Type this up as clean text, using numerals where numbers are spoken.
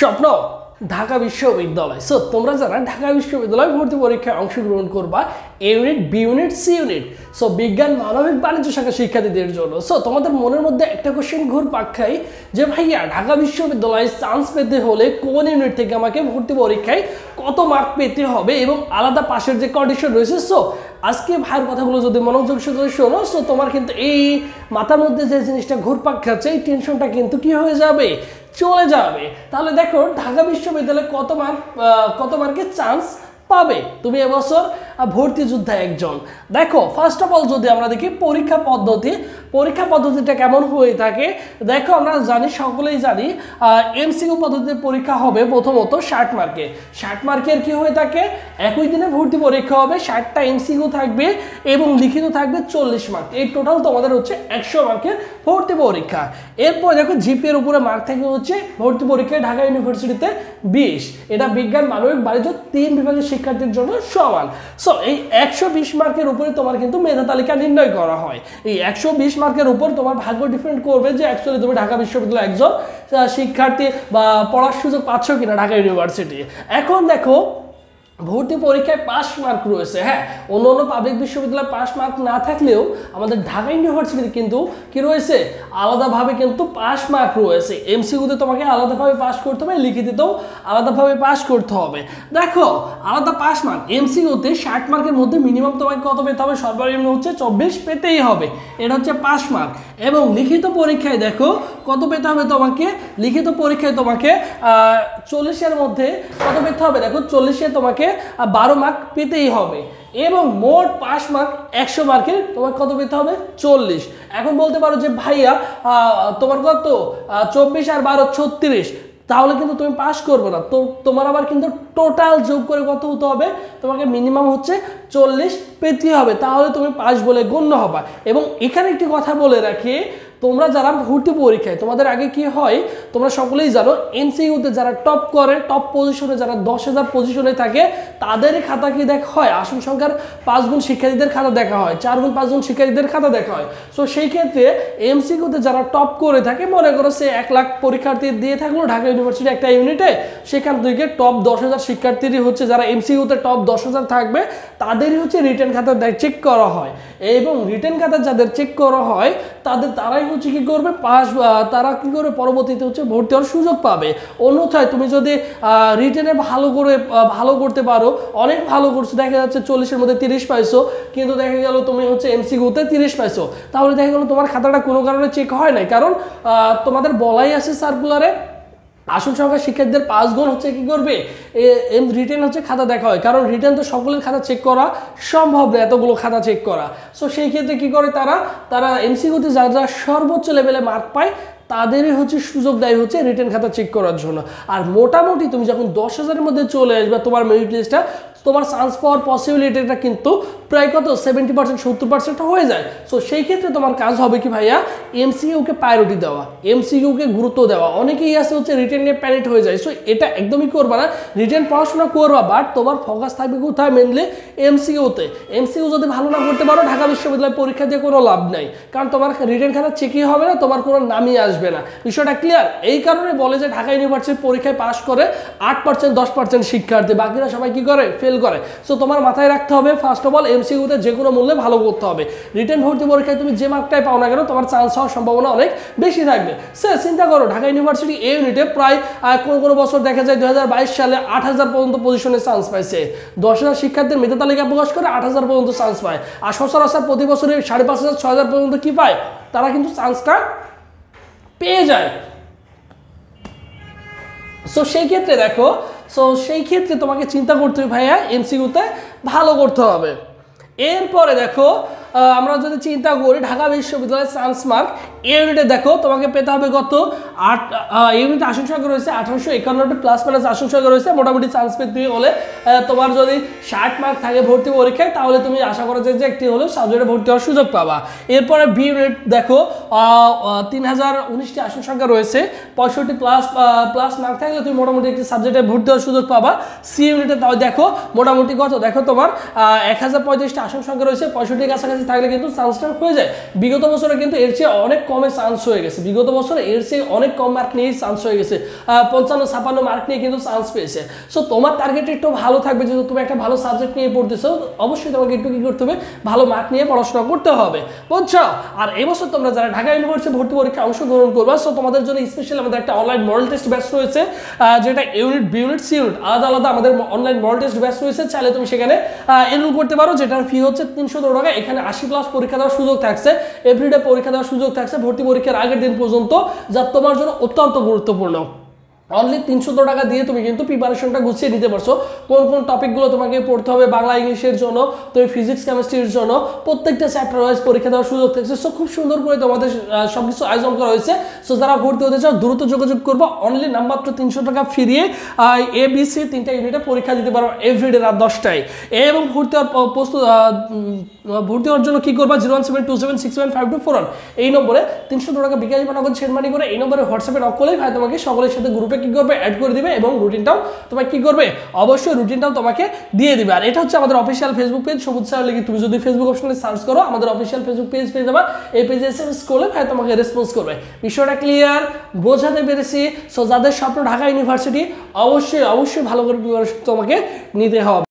স্বপ্ন ঢাকা বিশ্ববিদ্যালয়। সো তোমরা যারা ঢাকা বিশ্ববিদ্যালয় ভর্তি পরীক্ষায় অংশগ্রহণ করবা A unit, B unit, C unit, so বিজ্ঞান, মানবিক, বাণিজ্য শাখা শিক্ষার্থীদের জন্য। সো তোমাদের মনের মধ্যে একটা কোশ্চেন ঘুরপাক খায় যে ভাইয়া ঢাকা বিশ্ববিদ্যালয়ে চান্স পেতে হলে কোন ইউনিট থেকে আমাকে ভর্তি পরীক্ষায় কত মার্ক পেতে হবে এবং আলাদা পাশের যে কন্ডিশন রয়েছে। সো আজকে ভাইয়ের কথাগুলো যদি মনোযোগ সহকারে শোনো, সো তোমার কিন্তু এই মাথার মধ্যে যে জিনিসটা ঘুরপাক খাচ্ছে এই টেনশনটা কিন্তু কি হয়ে যাবে, চলে যাবে। তাহলে দেখো ঢাকা বিশ্ববিদ্যালয়ে কত মার্কের চান্স পাবে তুমি এবছর ভর্তি যোদ্ধা একজন। দেখো ফার্স্ট অফ অল যদি আমরা দেখি পরীক্ষা পদ্ধতিটা কেমন হয়ে থাকে। দেখো আমরা জানি, সকলেই জানি এমসিকিউ পদ্ধতিতে পরীক্ষা হবে প্রথমত 60 মার্কে। 60 মার্কের কি হয়ে থাকে, একই দিনে ভর্তি পরীক্ষা হবে, 60টা এমসিকিউ থাকবে এবং লিখিত থাকবে 40 মার্ক। এই টোটাল তোমাদের হচ্ছে 100 মার্কের ভর্তি পরীক্ষা। এরপর দেখো জিপি এর উপরে মার্ক থাকে হচ্ছে ভর্তি পরীক্ষায় ঢাকা ইউনিভার্সিটিতে 20। এটা বিজ্ঞান, মানবিক, বাণিজ্য 3 বিভাগের শিক্ষার্থীর জন্য সমান। সো এই 120 মার্কের উপরে তোমার কিন্তু মেধা তালিকা নির্ণয় করা হয়। এই 120 মার্কের উপর তোমার ভাগ্য ডিপেন্ড করবে যে অ্যাকচুয়ালি তুমি ঢাকা বিশ্ববিদ্যালয়ে একজন শিক্ষার্থী বা পড়ার সুযোগ পাচ্ছ কিনা ঢাকা ইউনিভার্সিটি। এখন দেখো ভর্তি পরীক্ষায় পাস মার্ক রয়েছে। হ্যাঁ, অন্য পাবলিক বিশ্ববিদ্যালয়ে পাস মার্ক না থাকলেও আমাদের ঢাকা ইউনিভার্সিটিতে কিন্তু কি রয়েছে, আলাদাভাবে কিন্তু পাস মার্ক রয়েছে। এমসিকিউতে তোমাকে আলাদাভাবে পাস করতে হবে, লিখিতেও আলাদাভাবে পাস করতে হবে। দেখো আলাদা পাস মার্ক এমসিকিউতে 60 মার্কের মধ্যে মিনিমাম তোমাকে কত পেতে হবে, সর্বনিম্ন হচ্ছে 24 পেতেই হবে, এটা হচ্ছে পাস মার্ক। এবং লিখিত পরীক্ষায় দেখো কত পেতে হবে তোমাকে, লিখিত পরীক্ষায় তোমাকে 40-এর মধ্যে কত পেতে হবে, দেখো 40-এ তোমাকে 12 মার্ক পেতেই হবে এবং মোট পাস মার্ক 100 মার্কের তোমার কত পেতে হবে, 40। এখন বলতে পারো যে ভাইয়া তোমার কত 24 আর 12 36, তাহলে কিন্তু তুমি পাস করবে না। তো তোমার আবার কিন্তু টোটাল যোগ করে কত হতে হবে, তোমাকে মিনিমাম হচ্ছে 40 পেতে হবে, তাহলে তুমি পাস বলে গণ্য হবা। এবং এখানে একটি কথা বলে রাখি, তোমরা যারা ভর্তি পরীক্ষায় তোমাদের আগে কি হয় তোমরা সকলেই জানো, এমসিকিউতে যারা টপ করে, টপ পজিশনে যারা 10,000 পজিশনে থাকে তাদেরই খাতা কি দেখা হয়, আসন সংখ্যার 5 গুণ শিক্ষার্থীদের খাতা দেখা হয়, 4 গুণ 5 গুণ শিক্ষার্থীদের খাতা দেখা হয়। সো সেই ক্ষেত্রে এমসিকিউতে যারা টপ করে থাকে, মনে করো সে 1 লাখ পরীক্ষার্থী দিয়ে থাকলো ঢাকা ইউনিভার্সিটি একটা ইউনিটে, সেখান থেকে টপ 10,000 শিক্ষার্থীরই হচ্ছে যারা এমসিকিউতে টপ 10,000 থাকবে তাদেরই হচ্ছে রিটেন খাতা চেক করা হয়। এবং রিটেন খাতা যাদের চেক করা হয় তারাই হচ্ছে কি করবে, পাস, তারা কি করে পরবর্তীতে হচ্ছে ভর্তি হওয়ার সুযোগ পাবে। অন্যথায় তুমি যদি রিটেনে ভালো করতে পারো, অনেক ভালো করছো, দেখা যাচ্ছে 40-এর মধ্যে 30 পাইছো, কিন্তু দেখা গেল তুমি হচ্ছে এমসিকিউতে 30 পাইছো, তাহলে দেখা গেল তোমার খাতাটা কোনো কারণে চেক হয় নাই। কারণ তোমাদের বলাই আছে সার্কুলারে আসন সংখ্যা শিক্ষার্থীদের 5 গুণ হচ্ছে কি করবে, রিটেন হচ্ছে খাতা দেখা হয়। কারণ রিটেন তো সকলের খাতা চেক করা সম্ভব না, এতগুলো খাতা চেক করা। সো সেই ক্ষেত্রে কি করে তারা এমসিকিউতে যারা সর্বোচ্চ লেভেলে মার্ক পায় তাদেরই হচ্ছে সুযোগ দেয় হচ্ছে রিটেন খাতা চেক করার জন্য। আর মোটামুটি তুমি যখন 10,000-এর মধ্যে চলে আসবে তোমার মেরিট লিস্টটা, তোমার চান্স পাওয়ার পসিবিলিটিটা কিন্তু প্রায় কত 70% 70% হয়ে যায়। সো সেই ক্ষেত্রে তোমার কাজ হবে কি ভাইয়া, এমসিকিউকে প্রায়োরিটি দেওয়া, এমসিকিউকে গুরুত্ব দেওয়া। অনেকেই আছে হচ্ছে রিটেন নিয়ে প্যানিক হয়ে যায়। সো এটা একদমই করবা না, রিটেন পড়াশোনা করবা, বাট তোমার ফোকাস থাকবে কোথায়, মেনলি এমসিকিউতে। এমসিকিউ যদি ভালো না করতে পারো ঢাকা বিশ্ববিদ্যালয় পরীক্ষা দিয়ে কোনো লাভ নাই, কারণ তোমার রিটেন খাতা চেকই হবে না, তোমার কোনো নামই আসবে না। বিষয়টা ক্লিয়ার? এই কারণে বলে যে ঢাকা ইউনিভার্সিটির পরীক্ষায় পাস করে 8% 10% শিক্ষার্থী, বাকিরা সবাই কি করে, ফেল করে। সো তোমার মাথায় রাখতে হবে ফার্স্ট অফ অল এমসিকিউতে যে কোনো মূল্যে ভালো করতে হবে। রিটেন ভর্তি পরীক্ষায় তুমি যে মার্কটাই পাও না কেন তোমার চান্স হওয়ার সম্ভাবনা অনেক বেশি থাকবে। সে চিন্তা করো ঢাকা ইউনিভার্সিটি এই ইউনিটে প্রায় কোনো বছর দেখা যায় 2022 সালে 8,000 পর্যন্ত পজিশনে চান্স পাইছে। 10,000 শিক্ষার্থীর মেধা তালিকা প্রকাশ করে 8,000 পর্যন্ত চান্স পায়। আর সচরাচর প্রতি বছরে 5,500 6,000 পর্যন্ত কি পায়, তারা কিন্তু চান্সটা পেয়ে যায়। সো সেই ক্ষেত্রে দেখো, সেই ক্ষেত্রে তোমাকে চিন্তা করতে হবে ভাইয়া এমসিকিউতে ভালো করতে হবে। এরপরে দেখো আমরা যদি চিন্তা করি ঢাকা বিশ্ববিদ্যালয়ের চান্স মার্ক ইউনিটে, দেখো তোমাকে পেতে হবে কত, ইউনিটে আসন সংখ্যা রয়েছে 1851 প্লাস মাইনাস আসন সংখ্যা রয়েছে। মোটামুটি চান্স পেতে হলে তোমার যদি 60 মার্ক থাকে ভর্তি পরীক্ষায়, তাহলে তুমি আশা করা যায় যে একটি হলেও সাবজেক্টে ভর্তি হওয়ার সুযোগ পাবা। এরপরে বি ইউনিট দেখো 3019টি আসন সংখ্যা রয়েছে, 65 প্লাস মার্ক থাকলে তুমি মোটামুটি একটি সাবজেক্টে ভর্তি হওয়ার সুযোগ পাবা। সি ইউনিটে তাও দেখো মোটামুটি কত, দেখো তোমার 1035টি আসন সংখ্যা রয়েছে, 65 কাছাকাছি থাকলে কিন্তু চান্সটা হয়ে যায়। বিগত বছরে কিন্তু এর চেয়ে অনেক কমে চান্স হয়ে গেছে, বিগত বছরে এর চেয়ে অনেক অনেক কম মার্ক নিয়েই চান্স হয়ে গেছে, 55-56 মার্ক নিয়ে কিন্তু চান্স পেয়েছে। সো তোমার টার্গেট একটু ভালো থাকবে, যেহেতু তুমি একটা ভালো সাবজেক্ট নিয়ে পড়তেছো, অবশ্যই তোমাকে একটু কি করতে হবে, ভালো মার্ক নিয়ে পড়াশোনা করতে হবে, বুঝছো? আর এবছর তোমরা যারা ঢাকা ইউনিভার্সিটি ভর্তি পরীক্ষায় অংশগ্রহণ করবা, সো তোমাদের জন্য স্পেশাল আমাদের একটা অনলাইন মডেল টেস্ট ব্যাচ রয়েছে, যেটা unit, B unit, C unit আলাদা আলাদা আমাদের অনলাইন মডেল টেস্ট ব্যাচ রয়েছে। চাইলে তুমি সেখানে এনরোল করতে পারো, যেটার ফি হচ্ছে 300 টাকা। এখানে 80+ পরীক্ষা দেওয়ার সুযোগ থাকছে, এভরিডে পরীক্ষা দেওয়ার সুযোগ থাকছে ভর্তি পরীক্ষার আগের দিন পর্যন্ত, যা তোমার জন্য অত্যন্ত গুরুত্বপূর্ণ। অনলি 300 টাকা দিয়ে তুমি কিন্তু প্রিপারেশনটা গুছিয়ে নিতে পারছো। কোন কোন টপিকগুলো তোমাকে পড়তে হবে বাংলা ইংলিশের জন্য, তুমি ফিজিক্স কেমিস্ট্রির জন্য প্রত্যেকটা চ্যাপ্টার ওয়াইজ পরীক্ষা দেওয়ার সুযোগ থাকছে। সো খুব সুন্দর করে তোমাদের সবকিছু আয়োজন করা হয়েছে। সো যারা ভর্তি হতে চাও দ্রুত যোগাযোগ করবো, অনলি নামমাত্র 300 টাকা ফি দিয়ে ABC 3টা ইউনিটে পরীক্ষা দিতে পারো এভরিডে রাত 10টায়। এবং ভর্তি হওয়ার জন্য কি করবা, 01727615241 এই নম্বরে 300 টাকা বিকাশ বা নগদ সেন্ড মানি করে এই নম্বরে হোয়াটসঅ্যাপে নক করলেই ভাই তোমাকে সকলের সাথে গ্রুপে কি করবে, অ্যাড করে দিবে, এবং রুটিনটাও তোমাকে কি করবে, অবশ্যই রুটিনটাও তোমাকে দিয়ে দিবে। আর এটা হচ্ছে আমাদের অফিসিয়াল ফেসবুক পেজ সবুজ স্যার লিখে তুমি যদি ফেসবুক অপশনে সার্চ করো, আমাদের অফিসিয়াল ফেসবুক পেজ পেয়ে যাবা। এই পেজে SMS করলে ভাই তোমাকে রেসপন্স করবে। বিষয়টা ক্লিয়ার, বোঝাতে পেরেছি? সো যাদের স্বপ্ন ঢাকা ইউনিভার্সিটি, অবশ্যই ভালো করে প্রিপারেশন তোমাকে নিতে হবে।